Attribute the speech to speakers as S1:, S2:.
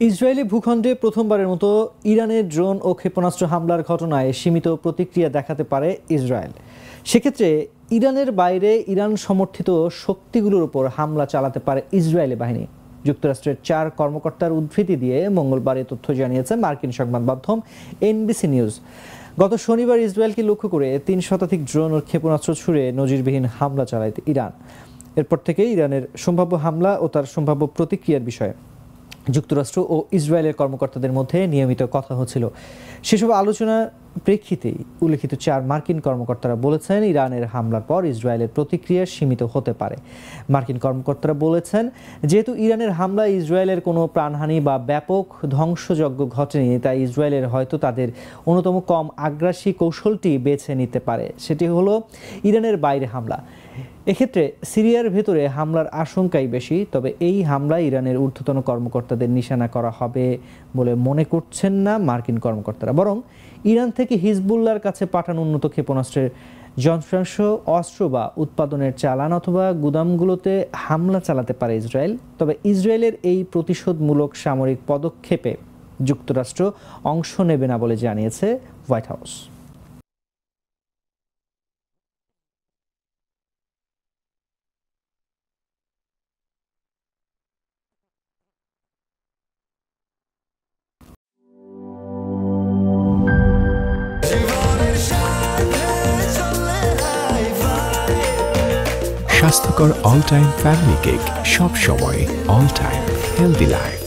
S1: Israeli ভূখণ্ডে প্রথমবারের মতো ইরানের ড্রোন ও ক্ষেপণাস্ত্র হামলার ঘটনায় সীমিত প্রতিক্রিয়া দেখাতে পারে ইসরায়েল। সেক্ষেত্রে ইরানের বাইরে ইরান সমর্থিত শক্তিগুলোর উপর হামলা চালাতে পারে ইসরায়েলি বাহিনী। যুক্তরাষ্ট্রের 4 কর্মকর্তার উদ্ধৃতি দিয়ে মঙ্গলবার এ তথ্য জানিয়েছে মার্কিন সংবাদ মাধ্যম এনবিসি নিউজ। গত শনিবার ইসরায়েলকে লক্ষ্য করে 3 শতাধিক ড্রোন ও ক্ষেপণাস্ত্র ছুড়ে নজিরবিহীন হামলা চালায় ইরান। এরপর থেকে ইরানের সম্ভাব্য হামলা ও তার সম্ভাব্য প্রতিক্রিয়ার বিষয়ে যুক্তরাষ্ট্র ও ইসরায়েলের কর্মকর্তাদের মধ্যে নিয়মিত কথা হচ্ছিল। সেসব আলোচনার প্রেক্ষিতেই উল্লেখিত 4 মার্কিন কর্মকর্তারা বলেছেন, ইরানের হামলার পর ইসরায়েলের প্রতিক্রিয়া সীমিত হতে পারে। মার্কিন কর্মকর্তারা বলেছেন, যেহেতু ইরানের হামলায় ইসরায়েলের কোনো প্রাণহানি বা ব্যাপক ধ্বংসযজ্ঞ ঘটেনি, তাই ইসরায়েলের হয়তো তাদের অন্যতম কম আগ্রাসী কৌশলটি বেছে নিতে পারে। সেটি হলো ইরানের বাইরে হামলা। এক্ষেত্রে সিরিয়ার ভেতরে হামলার আশঙ্কাই বেশি। তবে এই হামলায় ইরানের ঊর্ধ্বতন কর্মকর্তাদের নিশানা করা হবে বলে মনে করছেন না মার্কিন কর্মকর্তারা, বরং ইরান থেকে হিজবুল্লাহর কাছে পাঠানো উন্নত ক্ষেপণাস্ত্রের যন্ত্রাংশ, অস্ত্র বা উৎপাদনের চালান অথবা গুদামগুলোতে হামলা চালাতে পারে ইসরায়েল। তবে ইসরায়েলের এই প্রতিশোধমূলক সামরিক পদক্ষেপে যুক্তরাষ্ট্র অংশ নেবে না বলে জানিয়েছে হোয়াইট হাউস।
S2: স্বাস্থ্যকর অল টাইম ফ্যামিলি কেক, সব সময় অল টাইম হেলদি লাইফ।